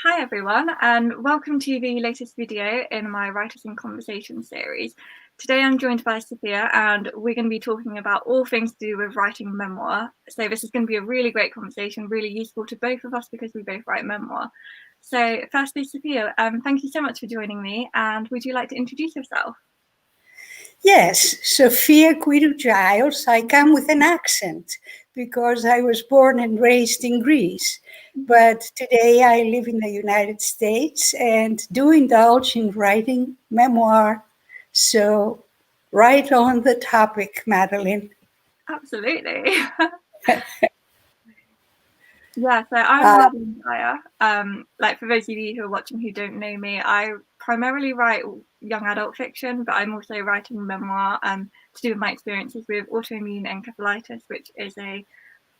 Hi everyone, and welcome to the latest video in my Writers in Conversation series. Today I'm joined by Sophia and we're going to be talking about all things to do with writing memoir. So this is going to be a really great conversation, really useful to both of us because we both write memoir. So firstly, Sophia, thank you so much for joining me, and would you like to introduce yourself? Yes, Sophia Kouidou-Giles. I come with an accent because I was born and raised in Greece. But today I live in the United States and do indulge in writing memoir. So right on the topic, Madeline. Absolutely. Yeah, so I'm Madeline Dyer. For those of you who are watching who don't know me, I primarily write young adult fiction, but I'm also writing memoir to do with my experiences with autoimmune encephalitis, which is a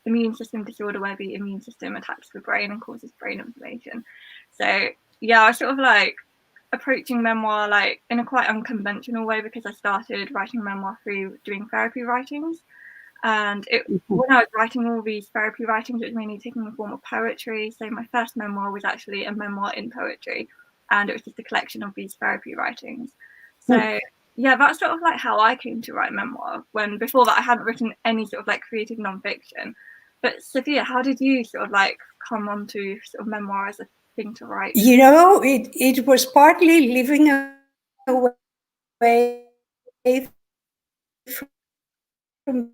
immune system disorder where the immune system attacks the brain and causes brain inflammation. So yeah, I sort of like approaching memoir like in a quite unconventional way because I started writing memoir through doing therapy writings. And when I was writing all these therapy writings, it was mainly taking the form of poetry. So my first memoir was actually a memoir in poetry, and it was just a collection of these therapy writings. So yeah, that's sort of like how I came to write memoir, when before that I hadn't written any sort of like creative nonfiction. But Sophia, how did you sort of like come onto sort of memoir as a thing to write? You know, it was partly living away from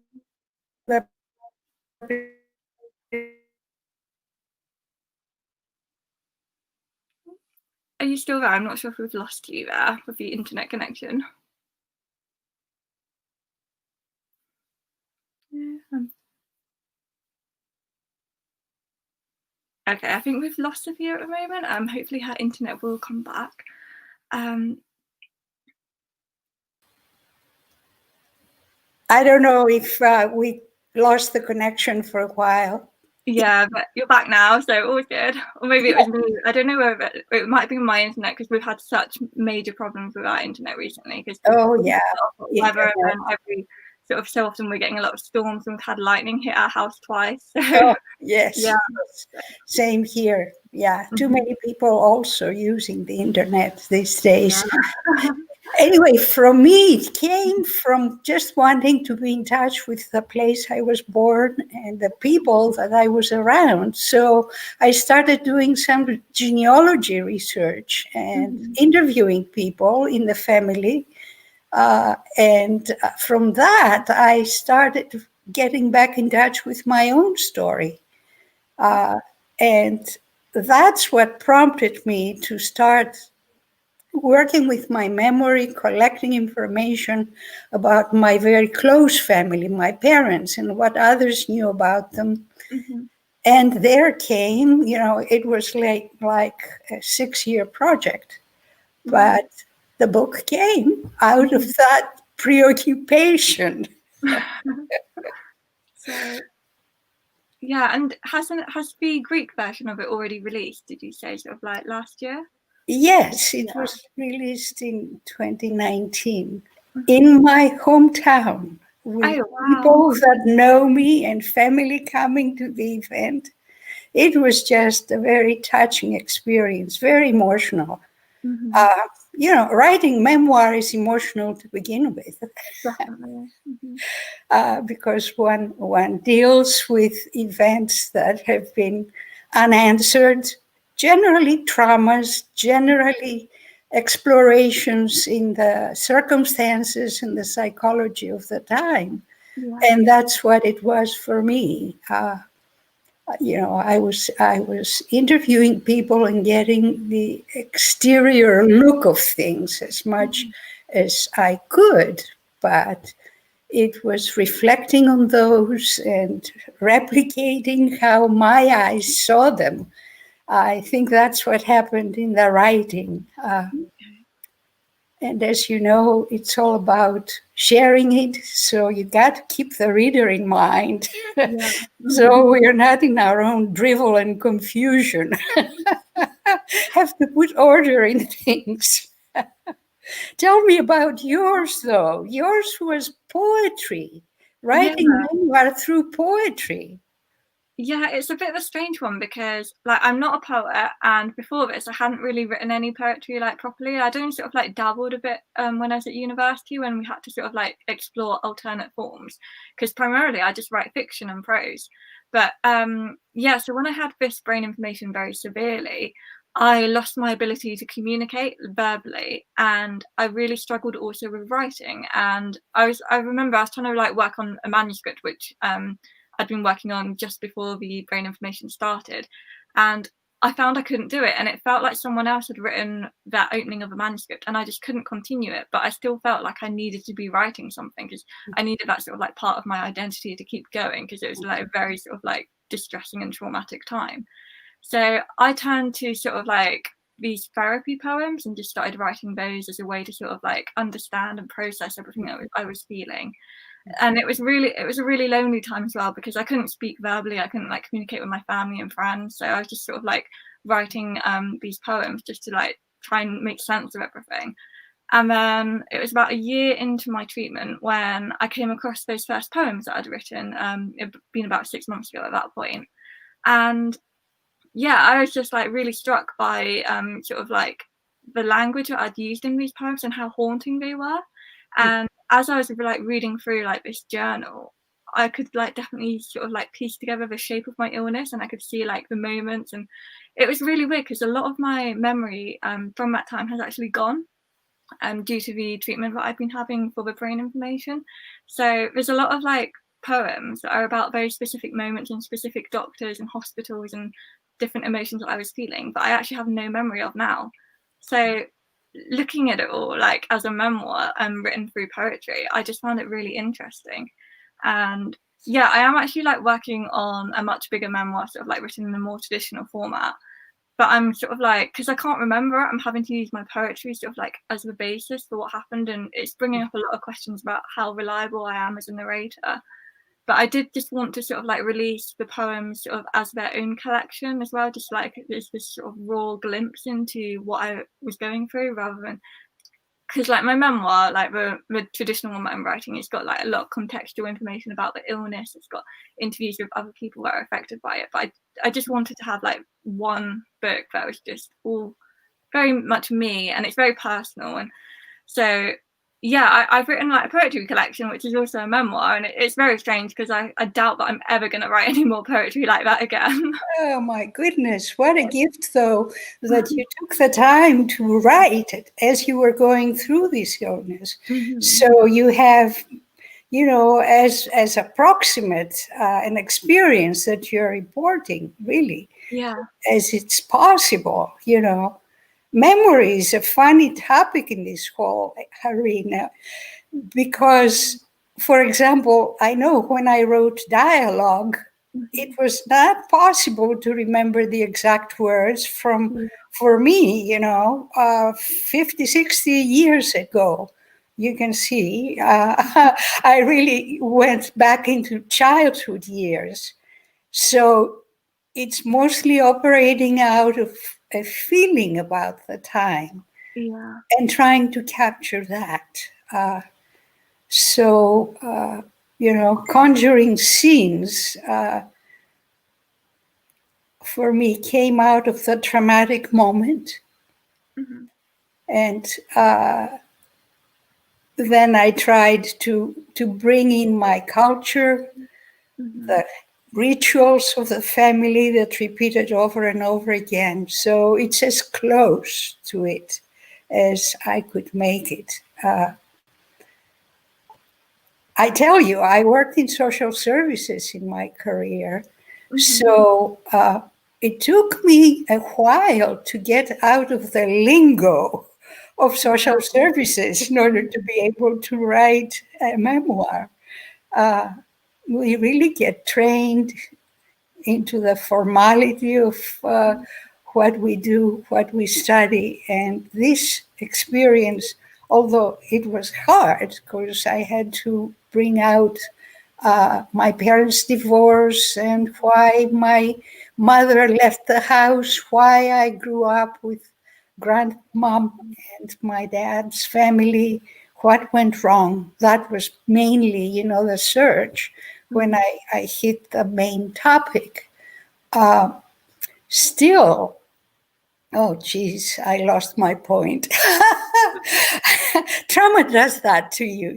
the Are you still there? I'm not sure if we've lost you there with the internet connection. Okay, I think we've lost Sophia at the moment. Hopefully her internet will come back. I don't know if we lost the connection for a while. Yeah, but you're back now, so all good. Or maybe it was me. I don't know whether it might be my internet because we've had such major problems with our internet recently. Because weather and every sort of so often we're getting a lot of storms, and we've had lightning hit our house twice. So, yes, yeah. Same here. Yeah, too many people also using the internet these days. Yeah. Anyway, from me, it came from just wanting to be in touch with the place I was born and the people that I was around. So I started doing some genealogy research and interviewing people in the family. And from that, I started getting back in touch with my own story. And that's what prompted me to start working with my memory, collecting information about my very close family, my parents, and what others knew about them. And there came, it was like a 6-year project, but the book came out of that preoccupation. So, yeah, and has the Greek version of it already released? Did you say sort of like last year? Yes, it was released in 2019 in my hometown with people that know me and family coming to the event. It was just a very touching experience, very emotional. Writing memoir is emotional to begin with. Definitely. Because one deals with events that have been unanswered, generally traumas, generally explorations in the circumstances and the psychology of the time. Yeah. And that's what it was for me. I was interviewing people and getting the exterior look of things as much as I could, but it was reflecting on those and replicating how my eyes saw them. I think that's what happened in the writing. And as you know, it's all about sharing it. So you got to keep the reader in mind. Yeah. So we're not in our own drivel and confusion. Have to put order in things. Tell me about yours, though. Yours was poetry, writing memoir through poetry. Yeah, it's a bit of a strange one because, like, I'm not a poet, and before this, I hadn't really written any poetry, like, properly. I'd only sort of, like, dabbled a bit, when I was at university, when we had to sort of, like, explore alternate forms, because primarily I just write fiction and prose. But, yeah, so when I had this brain inflammation very severely, I lost my ability to communicate verbally, and I really struggled also with writing. And I remember I was trying to, like, work on a manuscript, which, I'd been working on just before the brain inflammation started, and I found I couldn't do it, and it felt like someone else had written that opening of a manuscript, and I just couldn't continue it. But I still felt like I needed to be writing something because I needed that sort of like part of my identity to keep going, because it was like a very sort of like distressing and traumatic time. So I turned to sort of like these therapy poems and just started writing those as a way to sort of like understand and process everything that I was feeling. And it was a really lonely time as well, because I couldn't speak verbally, I couldn't like communicate with my family and friends, so I was just sort of like writing these poems just to like try and make sense of everything. And then it was about a year into my treatment when I came across those first poems that I'd written. It'd been about 6 months ago at that point. And yeah, I was just like really struck by sort of like the language that I'd used in these poems and how haunting they were. And as I was like reading through like this journal, I could like definitely sort of like piece together the shape of my illness, and I could see like the moments. And it was really weird because a lot of my memory from that time has actually gone due to the treatment that I've been having for the brain inflammation. So there's a lot of like poems that are about very specific moments and specific doctors and hospitals and different emotions that I was feeling, but I actually have no memory of now. So looking at it all like as a memoir written through poetry, I just found it really interesting. And yeah, I am actually like working on a much bigger memoir, sort of like written in a more traditional format. But I'm sort of like, because I can't remember it, I'm having to use my poetry sort of like as the basis for what happened, and it's bringing up a lot of questions about how reliable I am as a narrator. But I did just want to sort of like release the poems sort of as their own collection as well, just like there's this sort of raw glimpse into what I was going through, rather than because like my memoir, like the traditional one that I'm writing, it's got like a lot of contextual information about the illness. It's got interviews with other people that are affected by it. But I just wanted to have like one book that was just all very much me, and it's very personal. And so yeah, I've written like a poetry collection, which is also a memoir, and it's very strange because I doubt that I'm ever going to write any more poetry like that again. Oh my goodness, what a gift though, that you took the time to write it as you were going through this illness. So you have, you know, as approximate an experience that you're reporting, really, Yeah. as it's possible, you know. Memory is a funny topic in this whole arena because, for example, I know when I wrote dialogue, it was not possible to remember the exact words from, for me, you know, 50, 60 years ago. You can see, I really went back into childhood years. So it's mostly operating out of a feeling about the time Yeah. and trying to capture that. You know, conjuring scenes for me came out of the traumatic moment. And then I tried to bring in my culture, the rituals of the family that repeated over and over again. So it's as close to it as I could make it. I tell you, I worked in social services in my career. So it took me a while to get out of the lingo of social services in order to be able to write a memoir. We really get trained into the formality of what we do, what we study. And this experience, although it was hard, because I had to bring out my parents' divorce and why my mother left the house, why I grew up with grandmom and my dad's family, what went wrong. That was mainly, you know, the search when I hit the main topic. Still, oh, geez, I lost my point. Trauma does that to you,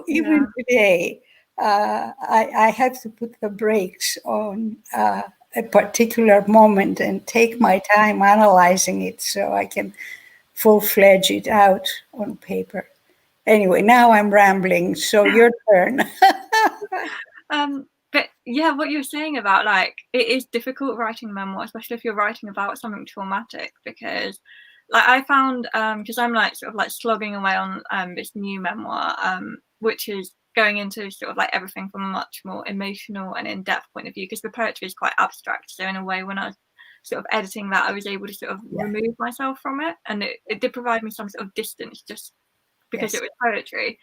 even today. I have to put the brakes on a particular moment and take my time analyzing it so I can full-fledged it out on paper. Anyway, now I'm rambling, so your turn. But yeah, what you're saying about like it is difficult writing memoir, especially if you're writing about something traumatic, because like I found because I'm like sort of like slogging away on this new memoir, which is going into sort of like everything from a much more emotional and in-depth point of view, because the poetry is quite abstract. So in a way, when I was sort of editing that, I was able to sort of remove myself from it, and it did provide me some sort of distance just because it was poetry.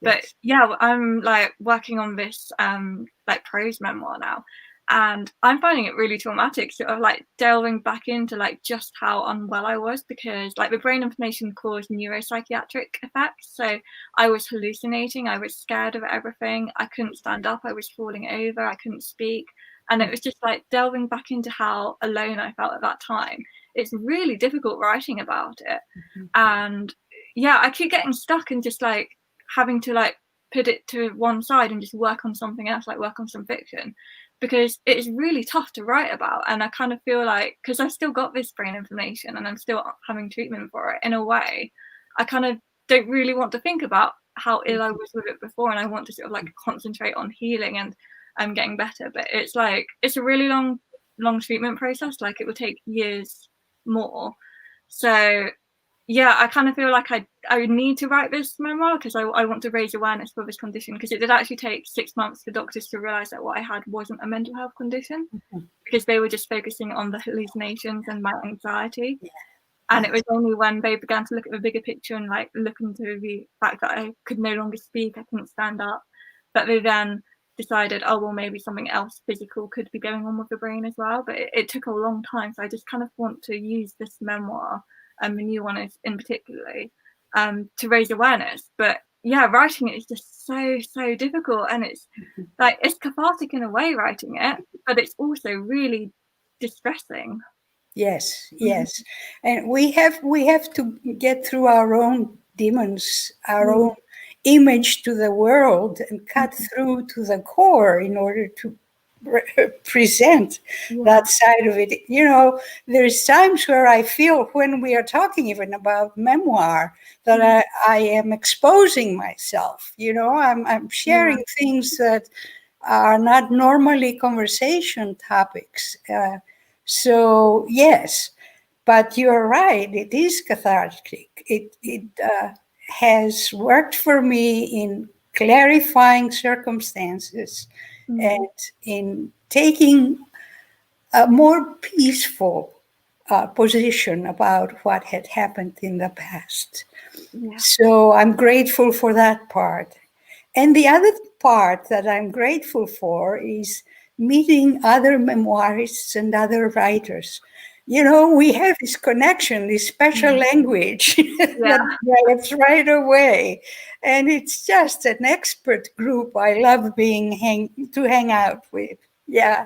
But yeah, I'm like working on this like prose memoir now, and I'm finding it really traumatic, sort of like delving back into like just how unwell I was, because like the brain inflammation caused neuropsychiatric effects. So I was hallucinating, I was scared of everything, I couldn't stand up, I was falling over, I couldn't speak. And it was just like delving back into how alone I felt at that time. It's really difficult writing about it. And yeah, I keep getting stuck and just like having to like put it to one side and just work on something else, like work on some fiction, because it's really tough to write about. And I kind of feel like, because I've still got this brain inflammation and I'm still having treatment for it, in a way, I kind of don't really want to think about how ill I was with it before, and I want to sort of like concentrate on healing and getting better. But it's like it's a really long treatment process. Like it will take years more. So yeah, I kind of feel like I need to write this memoir because I want to raise awareness for this condition, because it did actually take 6 months for doctors to realize that what I had wasn't a mental health condition, because they were just focusing on the hallucinations and my anxiety. And it was only when they began to look at the bigger picture and like look into the fact that I could no longer speak, I couldn't stand up, that they then decided, oh, well, maybe something else physical could be going on with the brain as well. But it took a long time. So I just kind of want to use this memoir, the new one is in particularly, to raise awareness. But yeah, writing it is just so difficult. And it's like, it's cathartic in a way, writing it, but it's also really distressing. Yes. And we have to get through our own demons, our own image to the world, and cut through to the core in order to present that side of it. There's times where I feel, when we are talking even about memoir, that I am exposing myself. I'm sharing things that are not normally conversation topics. So yes, but you're right, it is cathartic. It has worked for me in clarifying circumstances and in taking a more peaceful position about what had happened in the past. So I'm grateful for that part. And the other part that I'm grateful for is meeting other memoirists and other writers. We have this connection, this special language that develops right away. And it's just an expert group I love to hang out with. Yeah,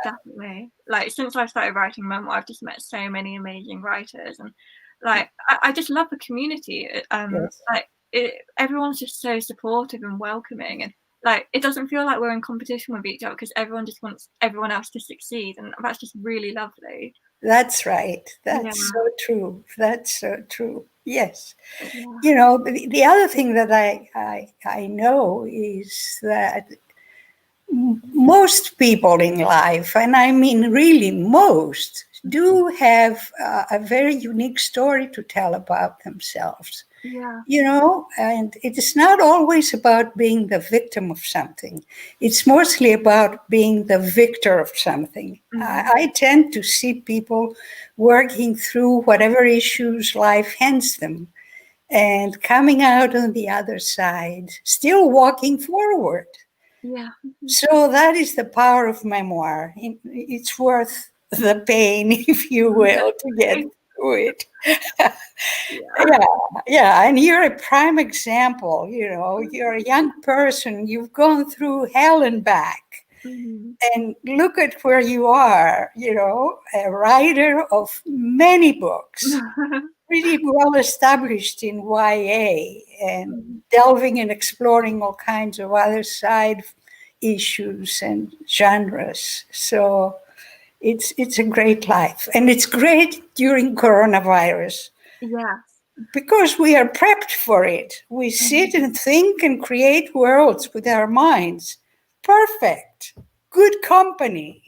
definitely. Like, since I've started writing memoir, I've just met so many amazing writers, and like I just love the community. Like everyone's just so supportive and welcoming, and like it doesn't feel like we're in competition with each other, because everyone just wants everyone else to succeed, and that's just really lovely. That's right. That's so true. That's so true. Yes. The other thing that I know is that most people in life, and I mean really most, do have a very unique story to tell about themselves. And it is not always about being the victim of something. It's mostly about being the victor of something. I tend to see people working through whatever issues life hands them and coming out on the other side, still walking forward. So that is the power of memoir. It's worth the pain, if you will, to get through it. Yeah. And you're a prime example. You're a young person. You've gone through hell and back. And look at where you are, a writer of many books, pretty well established in YA and delving and exploring all kinds of other side issues and genres. So it's a great life. And it's great during coronavirus. Yes. Because we are prepped for it. We sit and think and create worlds with our minds. Perfect. Good company.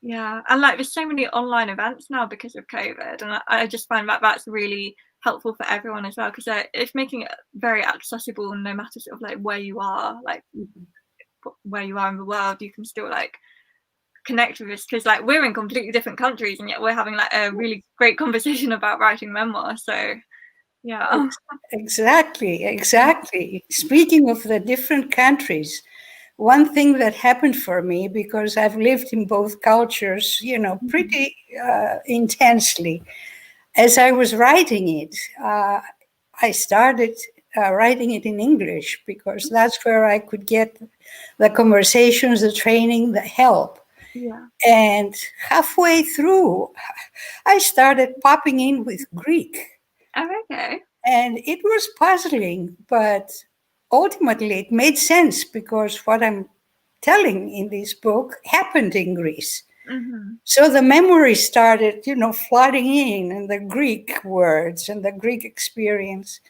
Yeah, and like there's so many online events now because of COVID, and I just find that that's really helpful for everyone as well, because it's making it very accessible, no matter sort of like where you are, like where you are in the world, you can still like connect with this, because like we're in completely different countries and yet we're having like a really great conversation about writing memoir. So yeah. Exactly. Speaking of the different countries, one thing that happened for me, because I've lived in both cultures, pretty intensely, as I was writing it, I started writing it in English, because that's where I could get the conversations, the training, the help. Yeah. And halfway through, I started popping in with Greek. Oh, okay. And it was puzzling, but ultimately it made sense, because what I'm telling in this book happened in Greece. So the memory started, flooding in, and the Greek words and the Greek experience.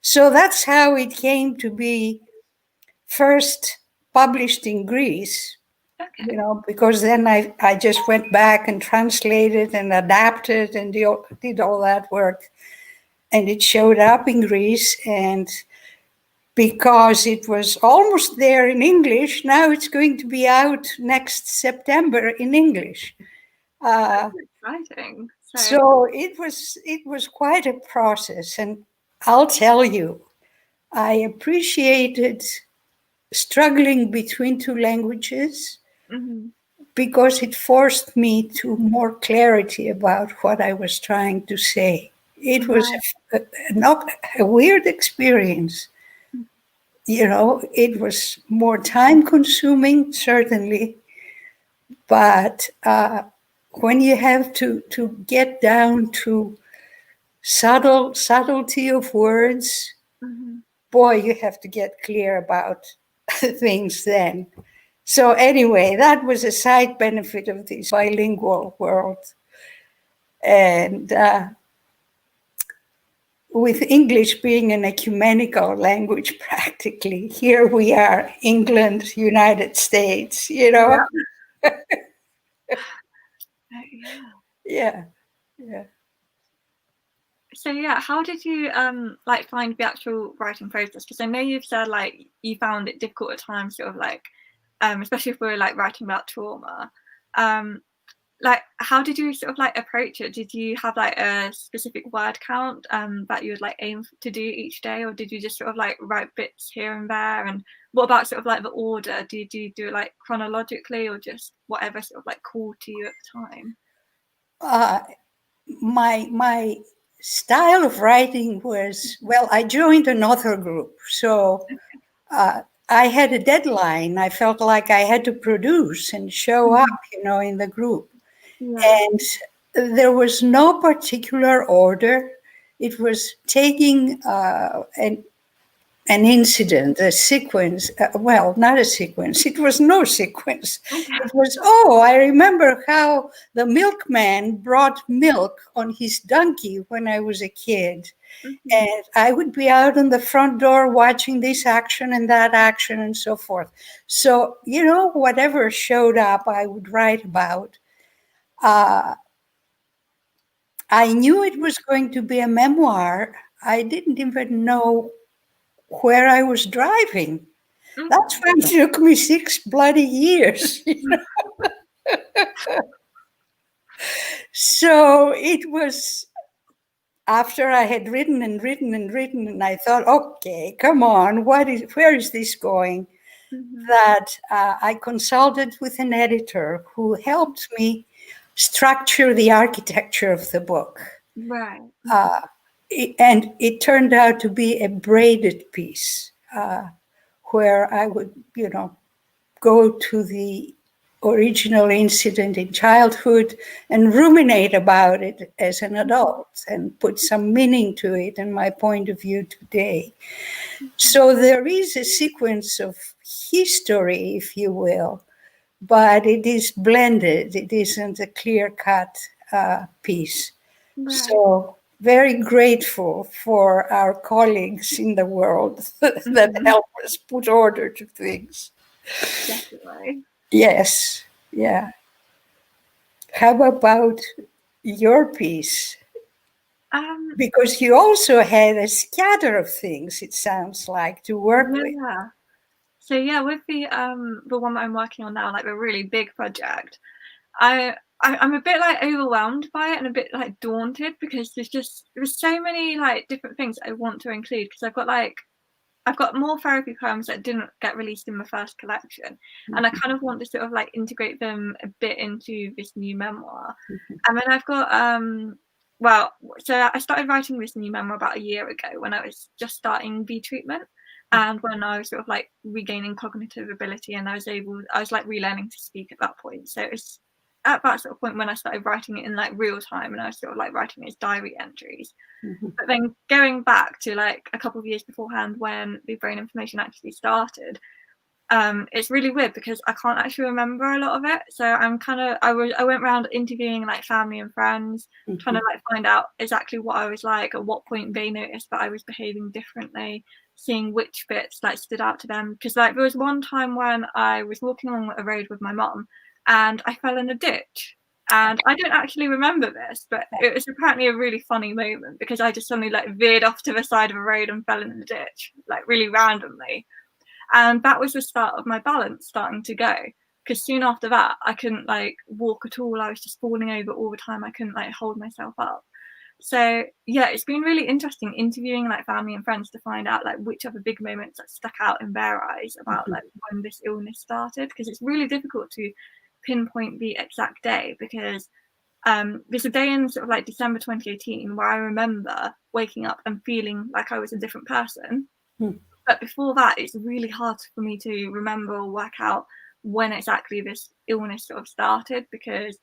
So that's how it came to be first published in Greece. Okay. Because then I just went back and translated and adapted and did all that work. And it showed up in Greece. And because it was almost there in English, now it's going to be out next September in English. That's exciting. So it was quite a process. And I'll tell you, I appreciated struggling between two languages, because it forced me to more clarity about what I was trying to say. It was not a weird experience. It was more time consuming, certainly, but when you have to get down to subtlety of words, boy, you have to get clear about things then. So anyway, that was a side benefit of this bilingual world. And with English being an ecumenical language, practically, here we are, England, United States, Yeah. Yeah. So yeah, how did you like find the actual writing process? Because I know you've said like you found it difficult at times, sort of like especially if we were like writing about trauma. Like how did you sort of like approach it? Did you have like a specific word count that you would like aim to do each day, or did you just sort of like write bits here and there? And what about sort of like the order? Do you do it like chronologically, or just whatever sort of like called to you at the time? My style of writing was, well, I joined an author group, so I had a deadline. I felt like I had to produce and show up, in the group. And there was no particular order. It was taking an incident, a sequence, well, not a sequence, it was no sequence. It was, I remember how the milkman brought milk on his donkey when I was a kid. And I would be out on the front door watching this action and that action and so forth. So, whatever showed up, I would write about. I knew it was going to be a memoir. I didn't even know where I was driving. That's why it took me 6 bloody years. So it was after I had written and written and written, and I thought, okay, come on, where is this going? That I consulted with an editor who helped me structure the architecture of the book. Right. And it turned out to be a braided piece. where I would, go to the original incident in childhood and ruminate about it as an adult and put some meaning to it and my point of view today. So there is a sequence of history, if you will, but it is blended. It isn't a clear-cut piece. Right. So very grateful for our colleagues in the world that help us put order to things. Definitely. Yes, yeah. How about your piece? Because you also had a scatter of things, it sounds like, to work with. Yeah. So yeah, with the one that I'm working on now, like the really big project, I'm a bit like overwhelmed by it and a bit like daunted because there's so many like different things I want to include because I've got more therapy poems that didn't get released in my first collection, and I kind of want to sort of like integrate them a bit into this new memoir. And then I've got so I started writing this new memoir about a year ago when I was just starting V treatment and when I was sort of like regaining cognitive ability and I was like relearning to speak at that point. So it was at that sort of point when I started writing it in like real time and I was sort of like writing it as diary entries. But then going back to like a couple of years beforehand when the brain information actually started, it's really weird because I can't actually remember a lot of it. So I went around interviewing like family and friends, trying to like find out exactly what I was like, at what point they noticed that I was behaving differently, seeing which bits like stood out to them. Because like there was one time when I was walking along a road with my mom and I fell in a ditch. And I don't actually remember this, but it was apparently a really funny moment because I just suddenly like veered off to the side of a road and fell in the ditch, like really randomly. And that was the start of my balance starting to go. Because soon after that, I couldn't like walk at all. I was just falling over all the time. I couldn't like hold myself up. So yeah, it's been really interesting interviewing like family and friends to find out like which are the big moments that stuck out in their eyes about like when this illness started. Because it's really difficult to pinpoint the exact day because there's a day in sort of like December 2018 where I remember waking up and feeling like I was a different person. But before that, it's really hard for me to remember or work out when exactly this illness sort of started because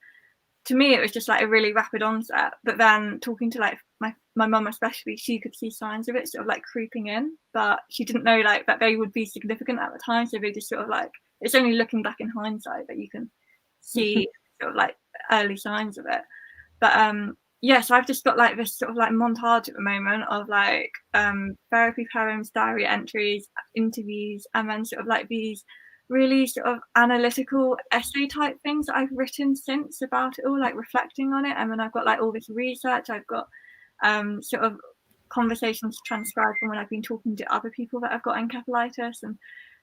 to me it was just like a really rapid onset. But then talking to like my mum especially, she could see signs of it sort of like creeping in, but she didn't know like that they would be significant at the time. So they just sort of like, it's only looking back in hindsight that you can see sort of like early signs of it. But so I've just got like this sort of like montage at the moment of like therapy poems, diary entries, interviews, and then sort of like these really sort of analytical essay type things that I've written since about it all, like reflecting on it. And then I've got like all this research. I've got sort of conversations transcribed from when I've been talking to other people that have got encephalitis. And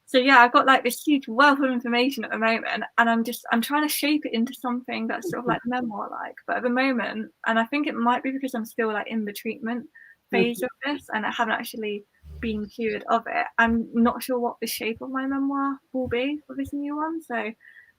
so yeah, I've got like this huge wealth of information at the moment, and I'm trying to shape it into something that's sort of like memoir like. But at the moment, and I think it might be because I'm still like in the treatment phase of this and I haven't actually been cured of it, I'm not sure what the shape of my memoir will be for this new one. So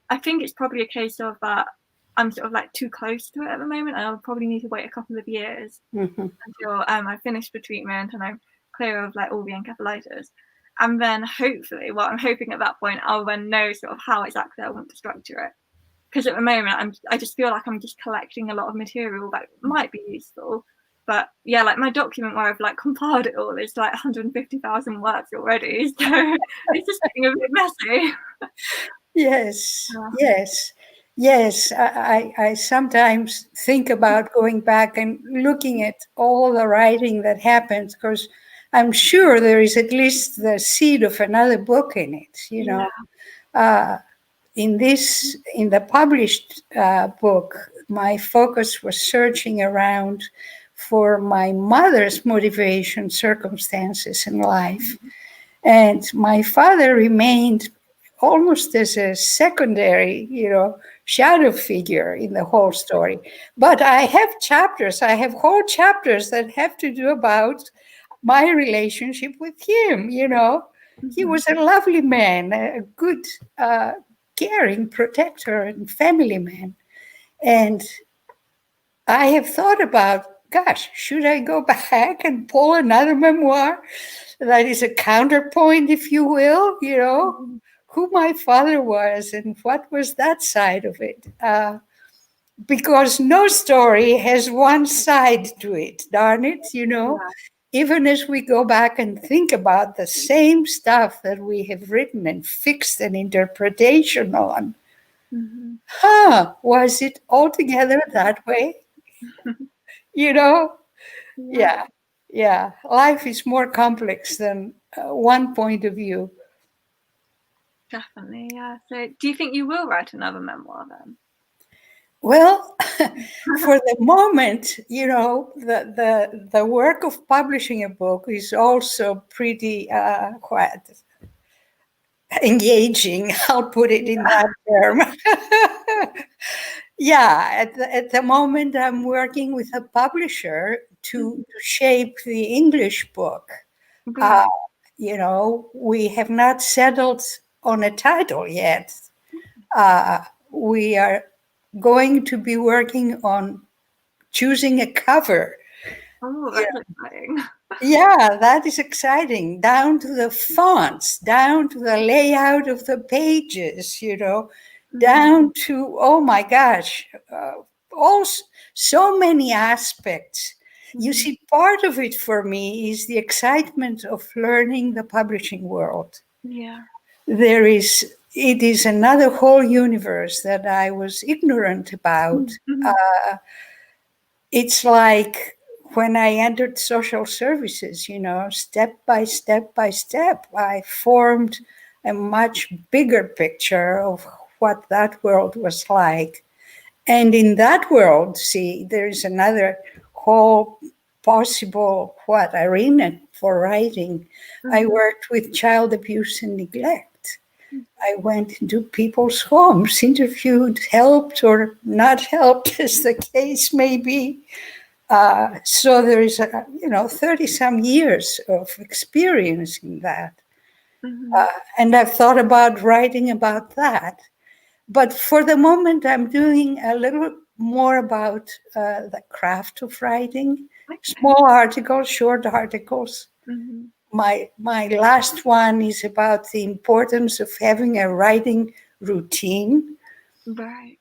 I think it's probably a case of that I'm sort of like too close to it at the moment and I'll probably need to wait a couple of years until I finish the treatment and I'm clear of like all the encephalitis. And then hopefully, I'm hoping at that point, I'll then know sort of how exactly I want to structure it. Because at the moment, I just feel like I'm just collecting a lot of material that might be useful. But yeah, like my document where I've like compiled it all is like 150,000 words already. So it's just getting a bit messy. Yes. I sometimes think about going back and looking at all the writing that happened because I'm sure there is at least the seed of another book in it, you know. In the published book, my focus was searching around for my mother's motivation, circumstances in life. And my father remained almost as a secondary, shadow figure in the whole story. But I have whole chapters that have to do about my relationship with him, He was a lovely man, a good, caring protector and family man. And I have thought about gosh, should I go back and pull another memoir that is a counterpoint, if you will, who my father was and what was that side of it? Because no story has one side to it, darn it, Yeah. Even as we go back and think about the same stuff that we have written and fixed an interpretation on, was it altogether that way? You know? Yeah, Yeah. Life is more complex than one point of view. definitely. Yeah. So, do you think you will write another memoir then? Well, for the moment, the work of publishing a book is also pretty quite engaging. I'll put it in that term. Yeah, at the moment, I'm working with a publisher to shape the English book. Right. We have not settled on a title yet. We are going to be working on choosing a cover. Oh, that's exciting. Yeah, that is exciting. Down to the fonts, down to the layout of the pages, down to, oh my gosh, also so many aspects. You see, part of it for me is the excitement of learning the publishing world. Yeah. It is another whole universe that I was ignorant about. It's like when I entered social services, step by step by step, I formed a much bigger picture of what that world was like. And in that world, see, there's another whole possible arena for writing. I worked with child abuse and neglect. I went into people's homes, interviewed, helped or not helped, as the case may be. So there is, 30 some years of experience in that. And I've thought about writing about that. But for the moment, I'm doing a little more about the craft of writing, small articles, short articles. My last one is about the importance of having a writing routine, Right.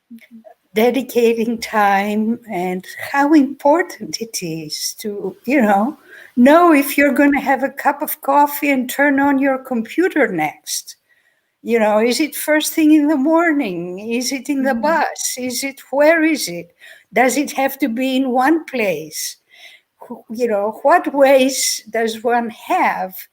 dedicating time, and how important it is to, know if you're going to have a cup of coffee and turn on your computer next. Is it first thing in the morning? Is it in the bus? Where is it? Does it have to be in one place? What ways does one have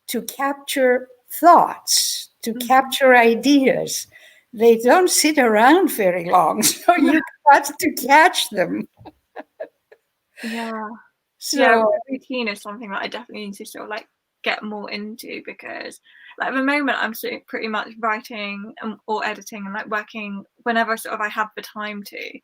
to capture thoughts, to capture ideas? They don't sit around very long, so you got to catch them. Yeah. Yeah, So, routine is something that I definitely need to sort of like get more into because like at the moment I'm sort of pretty much writing or editing and like working whenever sort of I have the time to.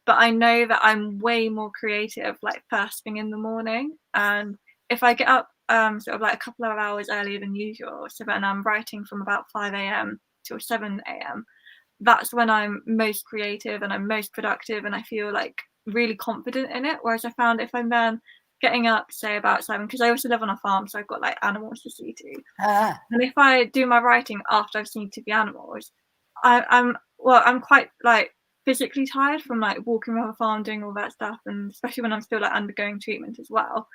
But I know that I'm way more creative like first thing in the morning. And if I get up sort of like a couple of hours earlier than usual, so then I'm writing from about 5 a.m. till 7 a.m., that's when I'm most creative and I'm most productive and I feel like really confident in it. Whereas I found if I'm then getting up, say about 7, because I also live on a farm, so I've got like animals to see to. And if I do my writing after I've seen to the animals, I'm quite like physically tired from like walking around the farm, doing all that stuff, and especially when I'm still like undergoing treatment as well.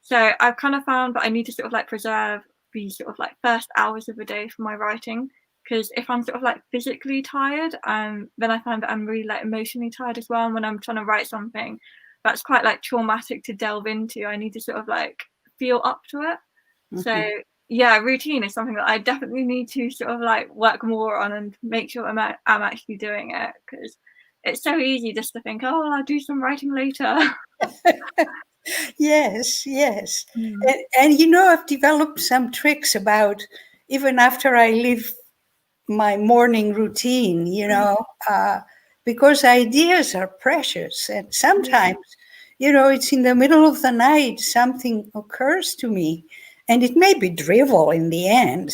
So I've kind of found that I need to sort of like preserve the sort of like first hours of the day for my writing. Because if I'm sort of like physically tired, then I find that I'm really like emotionally tired as well. And when I'm trying to write something that's quite like traumatic to delve into, I need to sort of like feel up to it. So yeah, routine is something that I definitely need to sort of like work more on and make sure I'm actually doing it because it's so easy just to think, oh, well, I'll do some writing later. yes. And I've developed some tricks about even after I leave my morning routine, because ideas are precious. And sometimes, it's in the middle of the night, something occurs to me. And it may be drivel in the end,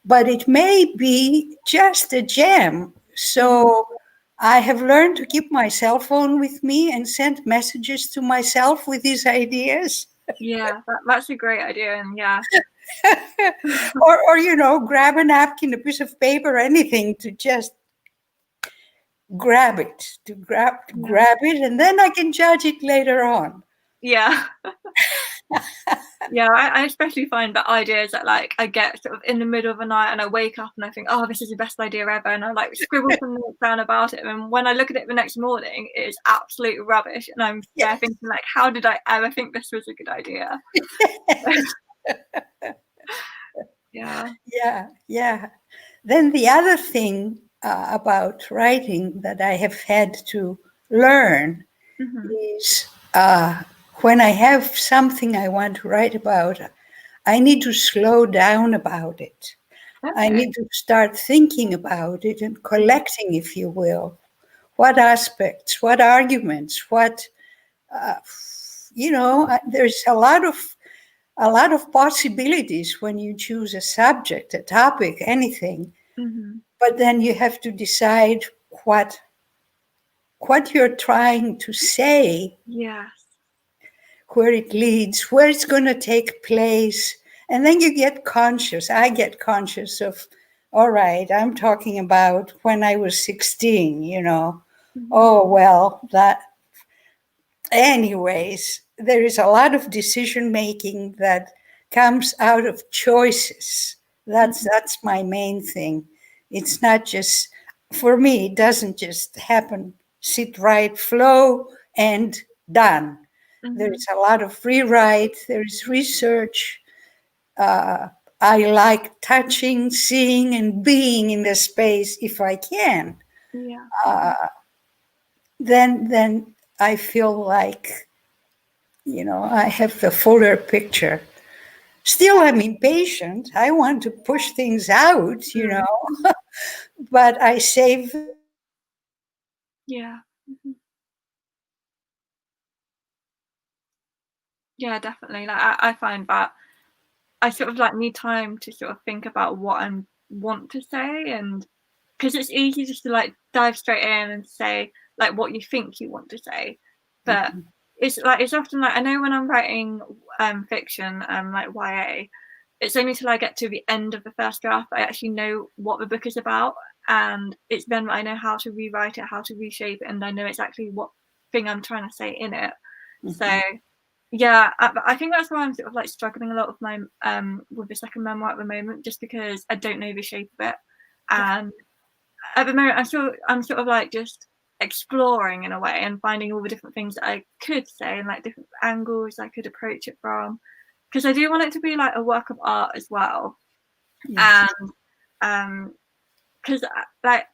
but it may be just a gem. So I have learned to keep my cell phone with me and send messages to myself with these ideas. Yeah, that's a great idea. And yeah. or grab a napkin, a piece of paper, anything to just grab it, grab it, and then I can judge it later on. Yeah. Yeah, I especially find that ideas that like I get sort of in the middle of the night and I wake up and I think, oh, this is the best idea ever, and I like scribble some notes down about it, and when I look at it the next morning, it is absolute rubbish, and I'm there thinking like, how did I ever think this was a good idea? Yeah. Then the other thing about writing that I have had to learn is when I have something I want to write about, I need to slow down about it. Okay. I need to start thinking about it and collecting, if you will, what aspects, what arguments, what, there's a lot of possibilities when you choose a subject, a topic, anything. But then you have to decide what you're trying to say. Yes. Where it leads, where it's going to take place. And then you get conscious. I get conscious of, all right, I'm talking about when I was 16, Oh, well, that. Anyways, there is a lot of decision making that comes out of choices. That's my main thing. It's not just, for me, it doesn't just happen, sit right, flow, and done. There's a lot of rewrite, there's research. I like touching, seeing, and being in the space if I can. Yeah. Then I feel like, I have the fuller picture. Still, I'm impatient. I want to push things out, but I save. Yeah. Yeah, definitely. Like I find that I sort of like need time to sort of think about what I want to say, and because it's easy just to like dive straight in and say like what you think you want to say, but it's often like I know when I'm writing fiction, like YA, it's only till I get to the end of the first draft I actually know what the book is about, and it's then I know how to rewrite it, how to reshape it, and I know exactly what thing I'm trying to say in it. So yeah, I think that's why I'm sort of like struggling a lot with my with the second memoir at the moment, just because I don't know the shape of it, and at the moment I'm sort of like just exploring in a way and finding all the different things that I could say and like different angles I could approach it from, because I do want it to be like a work of art as well. Yes. And because like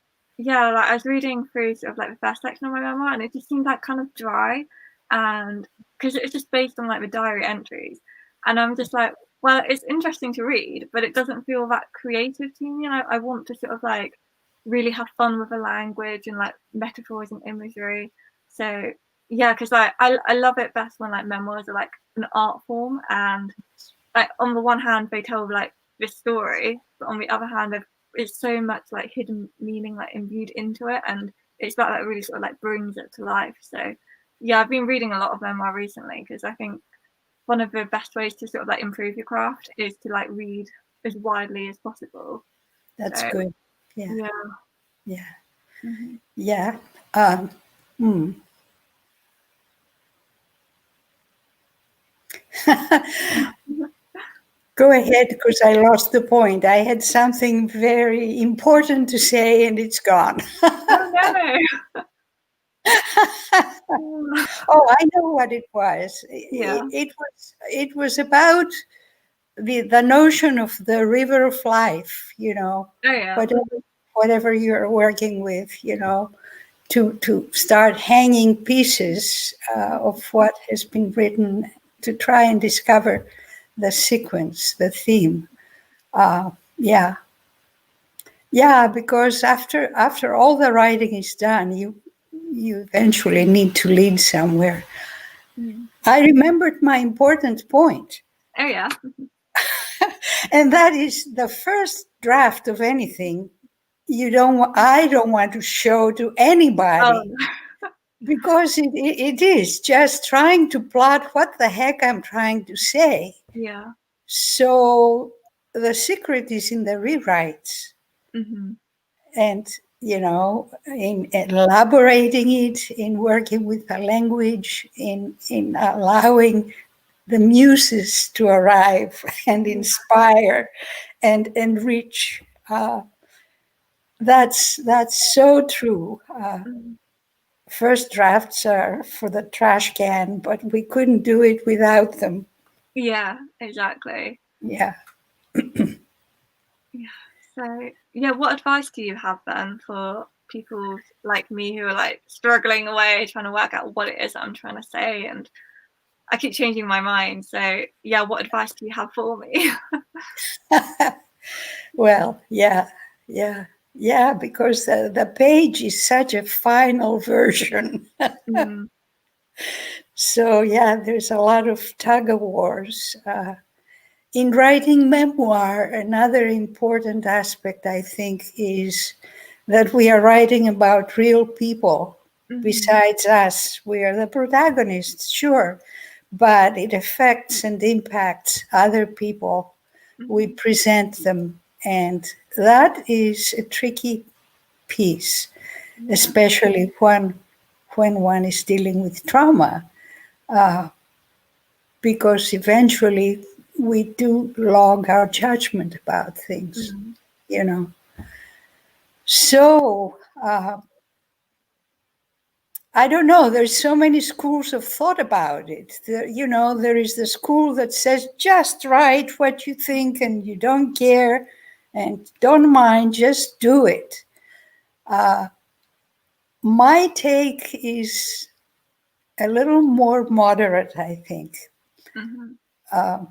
I was reading through sort of like the first section of my memoir and it just seemed like kind of dry, and because it's just based on like the diary entries, and I'm just like, well, it's interesting to read, but it doesn't feel that creative to me, and I want to sort of like really have fun with the language and like metaphors and imagery. So yeah, because like I love it best when like memoirs are like an art form, and like on the one hand they tell like this story, but on the other hand it's so much like hidden meaning like imbued into it, and it's that really sort of like brings it to life. So yeah, I've been reading a lot of memoir recently because I think one of the best ways to sort of like improve your craft is to like read as widely as possible. That's good. Yeah. Go ahead, because I lost the point. I had something very important to say and it's gone. Oh no. Oh, I know what it was. Yeah. It was about the notion of the river of life, Oh yeah. whatever you're working with, to start hanging pieces of what has been written to try and discover the sequence, the theme. Because after all the writing is done, you eventually need to lead somewhere. I remembered my important point. Oh yeah. And that is the first draft of anything I don't want to show to anybody, Oh, because it is just trying to plot what the heck I'm trying to say. yeah. So the secret is in the rewrites, Mm-hmm. and in elaborating it, in working with the language, in allowing the muses to arrive and inspire and enrich. That's so true. Mm-hmm. First drafts are for the trash can, but we couldn't do it without them. Yeah, exactly. Yeah. Yeah. So, yeah, what advice do you have then for people like me who are like struggling away, trying to work out what it is that I'm trying to say? And I keep changing my mind. So, yeah, what advice do you have for me? Well, yeah, because the page is such a final version. Mm, So, yeah, there's a lot of tug of wars. In writing memoir, another important aspect, I think, is that we are writing about real people mm-hmm, besides us. We are the protagonists, sure, but it affects and impacts other people. We mm-hmm, present them, and that is a tricky piece, yeah, especially when one is dealing with trauma, because eventually we do log our judgment about things, mm, you know. So I don't know. There's so many schools of thought about it. There is the school that says just write what you think and you don't care and don't mind, just do it. My take is a little more moderate, I think, mm-hmm,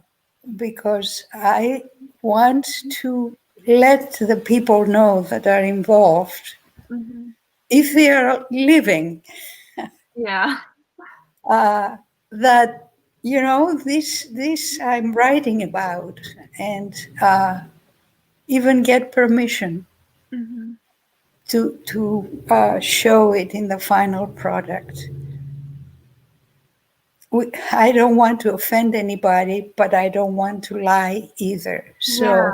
because I want to let the people know that are involved, mm-hmm, if they are living, yeah, that this I'm writing about, and even get permission mm-hmm, to show it in the final product. I don't want to offend anybody, but I don't want to lie either. yeah, So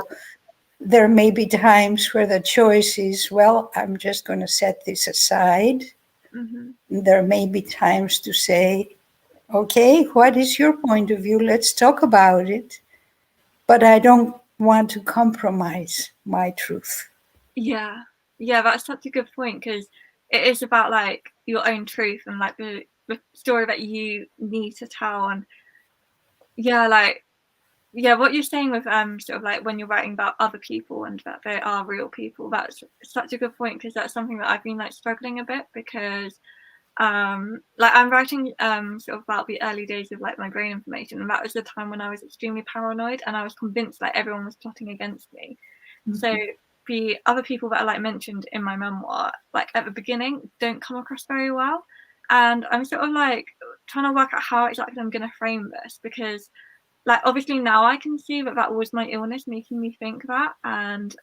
there may be times where the choice is, well, I'm just going to set this aside. mm-hmm, There may be times to say, okay, what is your point of view? Let's talk about it. But I don't want to compromise my truth. yeah, yeah. That's such a good point because it is about like your own truth and like the story that you need to tell. And yeah, like yeah, what you're saying with sort of like when you're writing about other people and that they are real people, that's such a good point because that's something that I've been like struggling a bit because like I'm writing sort of about the early days of like my brain information, and that was the time when I was extremely paranoid and I was convinced like everyone was plotting against me. So the other people that are like mentioned in my memoir, like at the beginning, don't come across very well. And I'm sort of like trying to work out how exactly I'm going to frame this because like obviously now I can see that that was my illness making me think that, and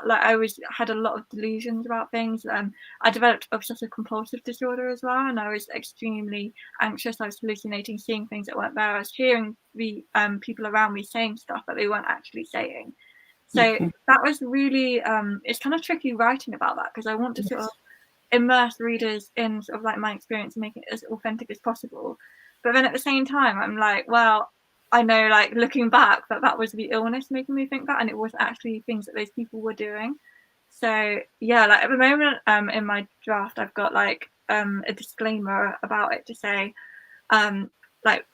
like I was had a lot of delusions about things. I developed obsessive compulsive disorder as well, and I was extremely anxious. I was hallucinating, seeing things that weren't there. I was hearing the people around me saying stuff that they weren't actually saying. So that was really it's kind of tricky writing about that because I want to sort of immerse readers in sort of like my experience and make it as authentic as possible. But then at the same time, I'm like, well, I know, like looking back, that that was the illness making me think that, and it wasn't actually things that those people were doing. So yeah, like at the moment, in my draft, I've got like a disclaimer about it to say, like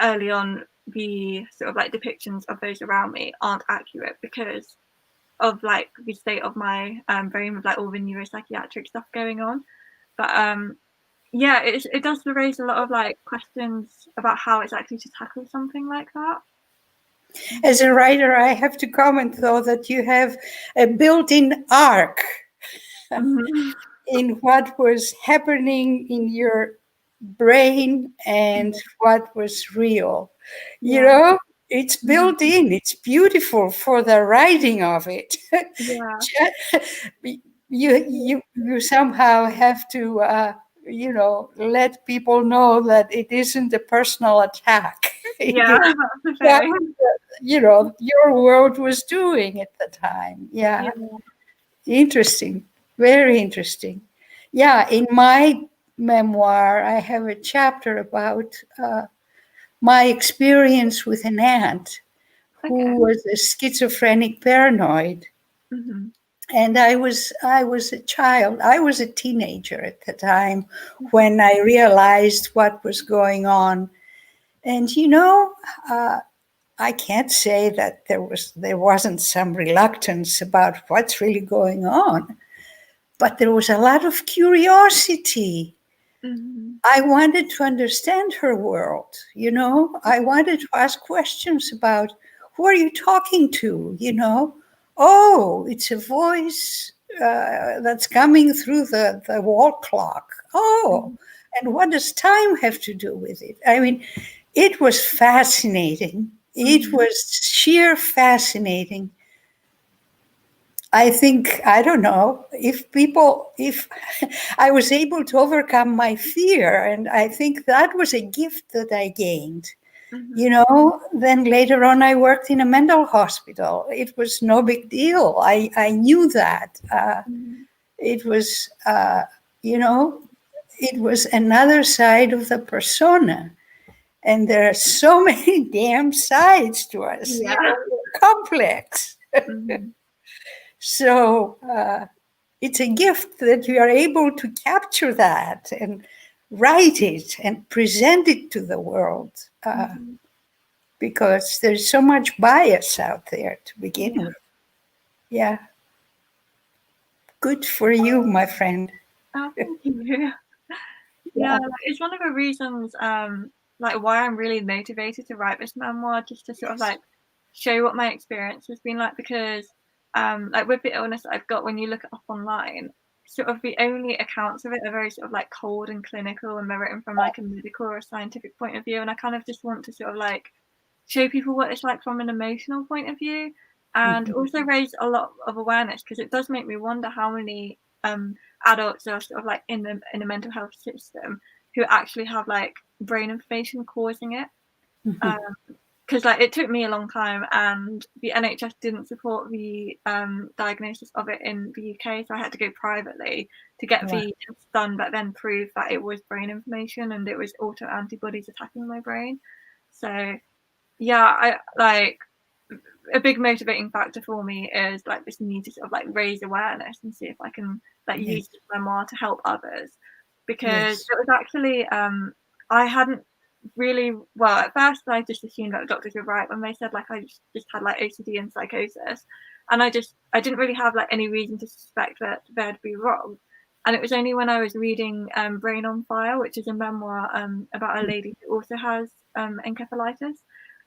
early on, the sort of like depictions of those around me aren't accurate because of like the state of my brain with like all the neuropsychiatric stuff going on. But yeah, it does raise a lot of like questions about how exactly to tackle something like that. As a writer, I have to comment, though, that you have a built-in arc Mhm. in what was happening in your brain and what was real. You Yeah, know, it's mhm. built in. It's beautiful for the writing of it. Yeah, you somehow have to let people know that it isn't a personal attack. Yeah, that's the That's thing. what your world was doing at the time. Yeah, Yeah. interesting, very interesting. Yeah, in my memoir, I have a chapter about my experience with an aunt Okay. who was a schizophrenic paranoid. Mm-hmm. And I was a child. I was a teenager at the time Mm-hmm. when I realized what was going on. And I can't say that there wasn't some reluctance about what's really going on, but there was a lot of curiosity. Mm-hmm. I wanted to understand her world. I wanted to ask questions about who are you talking to? Oh, it's a voice that's coming through the wall clock. Oh, and what does time have to do with it? I mean, it was fascinating. It Mm-hmm. was sheer fascinating. I think, I don't know, if I was able to overcome my fear, and I think that was a gift that I gained. Mm-hmm. Then later on, I worked in a mental hospital. It was no big deal. I knew that. Mm-hmm. It was, you know, it was another side of the persona. And there are so many damn sides to us, Yeah. we're complex. Mm-hmm. So it's a gift that you are able to capture that and write it and present it to the world, Mm-hmm. because there's so much bias out there to begin Yeah. with. Yeah, good for you, my friend. Oh, thank you. Yeah, Yeah. like, it's one of the reasons, like why I'm really motivated to write this memoir, just to sort of Yes. like show what my experience has been like, because, like with the illness that I've got, when you look it up online, sort of the only accounts of it are very sort of like cold and clinical, and they're written from like a medical or a scientific point of view, and I kind of just want to sort of like show people what it's like from an emotional point of view, and Mhm. also raise a lot of awareness, because it does make me wonder how many adults are sort of like in the mental health system who actually have like brain information causing it. Mhm. Because like it took me a long time, and the NHS didn't support the diagnosis of it in the UK, so I had to go privately to get Wow. the tests done that then proved that it was brain information and it was auto antibodies attacking my brain. So yeah, I like a big motivating factor for me is like this need to sort of like raise awareness and see if I can like Yes. use this memoir to help others, because Yes. it was actually I hadn't really, well, at first I just assumed that the doctors were right when they said like I just had like OCD and psychosis, and I didn't really have like any reason to suspect that they'd be wrong. And it was only when I was reading Brain on Fire, which is a memoir about a lady who also has encephalitis,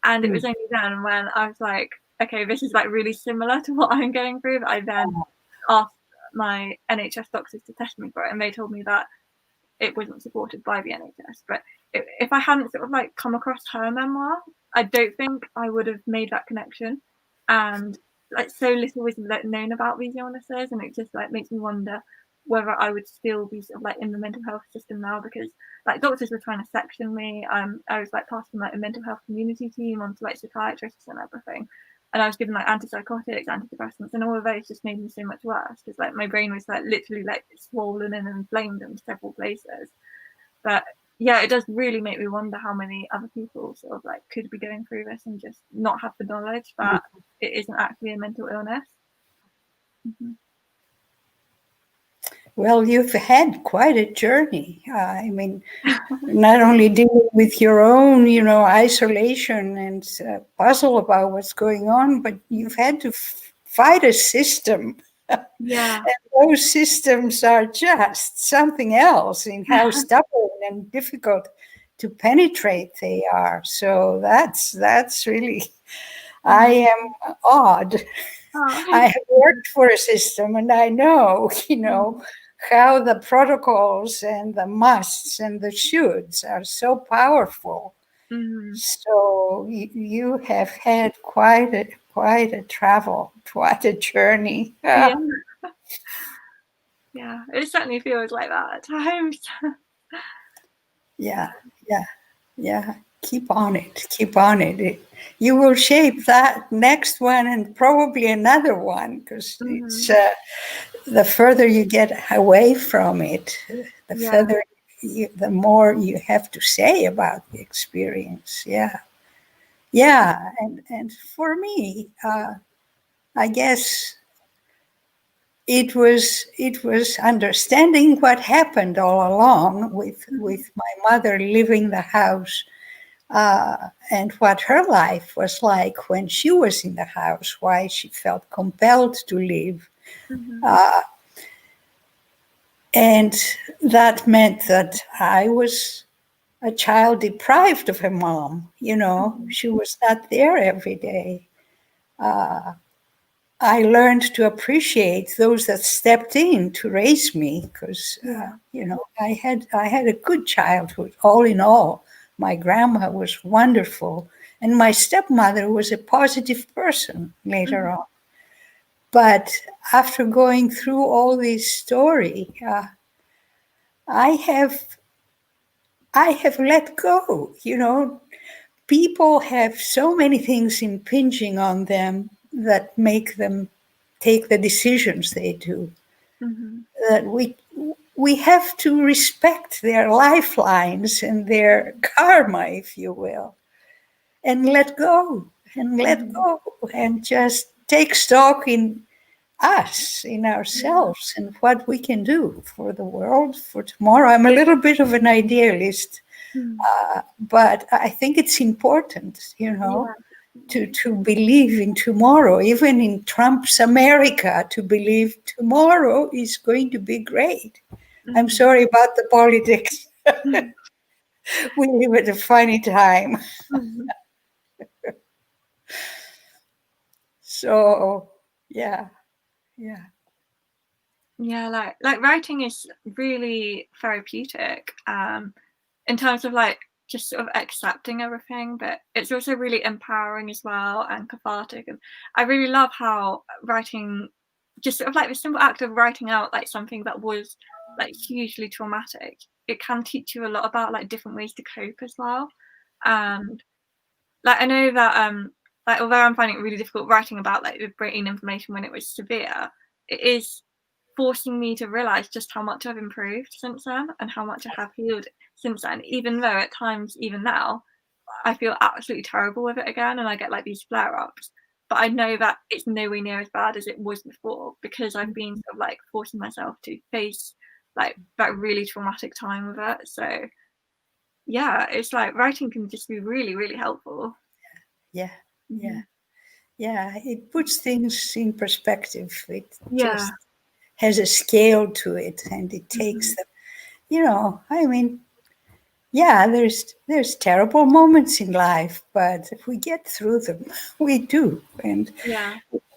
and it was Mm. only then when I was like, okay, this is like really similar to what I'm going through, that I then asked my NHS doctors to test me for it, and they told me that it wasn't supported by the NHS. But if I hadn't sort of like come across her memoir, I don't think I would have made that connection. And like so little was known about these illnesses, and it just like makes me wonder whether I would still be sort of like in the mental health system now, because like doctors were trying to section me. I was like passed from like a mental health community team onto like psychiatrists and everything, and I was given like antipsychotics, antidepressants, and all of those just made me so much worse, because like my brain was like literally like swollen and inflamed in several places. But yeah, it does really make me wonder how many other people sort of like could be going through this and just not have the knowledge that it isn't actually a mental illness. Mm-hmm. Well, you've had quite a journey. I mean, not only dealing with your own, isolation and puzzle about what's going on, but you've had to fight a system. Yeah. And those systems are just something else in how stubborn and difficult to penetrate they are. So that's really, I am awed. Oh, I thank have you. worked for a system, and I know, how the protocols and the musts and the shoulds are so powerful. Mm-hmm. So you have had quite a travel, quite a journey. Yeah. Yeah, it certainly feels like that at times. Yeah, yeah. Keep on it. Keep on it. You will shape that next one and probably another one, because it's the further you get away from it, the further, the more you have to say about the experience. Yeah, yeah. And for me, I guess it was understanding what happened all along with my mother leaving the house, and what her life was like when she was in the house, why she felt compelled to leave. And that meant that I was a child deprived of a mom. She was not there every day. I learned to appreciate those that stepped in to raise me, because I had a good childhood. All in all, my grandma was wonderful, and my stepmother was a positive person later on. But after going through all this story, I have let go. People have so many things impinging on them that make them take the decisions they do. That we have to respect their lifelines and their karma, if you will, and let go and just take stock in us, in ourselves, and what we can do for the world, for tomorrow. I'm a little bit of an idealist, but I think it's important, to believe in tomorrow, even in Trump's America, to believe tomorrow is going to be great. I'm sorry about the politics. We live at a funny time. So, yeah. Yeah, like writing is really therapeutic, in terms of like just sort of accepting everything, but it's also really empowering as well and cathartic. And I really love how writing, just sort of like the simple act of writing out like something that was like hugely traumatic, it can teach you a lot about like different ways to cope as well. And like I know that like although I'm finding it really difficult writing about like the brain inflammation when it was severe, it is forcing me to realize just how much I've improved since then and how much I have healed since then, even though at times, even now, I feel absolutely terrible with it again and I get like these flare-ups. But I know that it's nowhere near as bad as it was before because I've been sort of like forcing myself to face like that really traumatic time with it. So yeah, it's like writing can just be really, really helpful. Yeah. It puts things in perspective. It just has a scale to it, and it takes them. I mean, there's terrible moments in life, but if we get through them, we do, and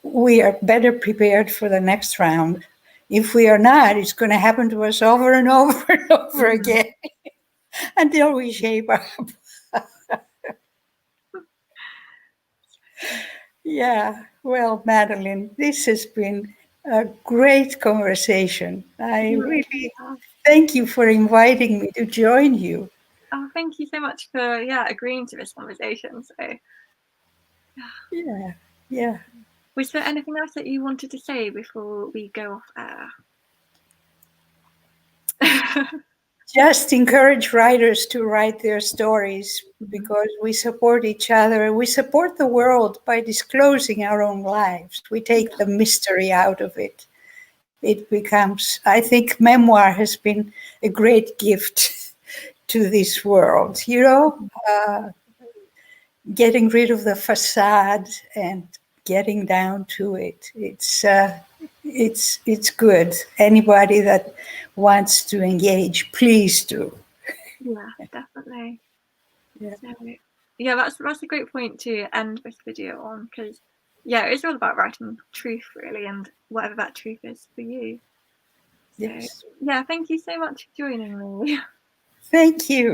we are better prepared for the next round. If we are not, it's going to happen to us over and over and over again until we shape up. Yeah, well, Madeline, this has been a great conversation. I really thank you for inviting me to join you. Oh, thank you so much for agreeing to this conversation. So yeah. Was there anything else that you wanted to say before we go off air? Just encourage writers to write their stories because we support each other. We support the world by disclosing our own lives. We take the mystery out of it. It becomes, I think Memoir has been a great gift to this world, getting rid of the facade and getting down to it. It's good. Anybody that wants to engage, please do. Yeah, definitely. So, that's a great point to end this video on because it's all about writing truth really and whatever that truth is for you. So, Yes. thank you so much for joining me. Thank you.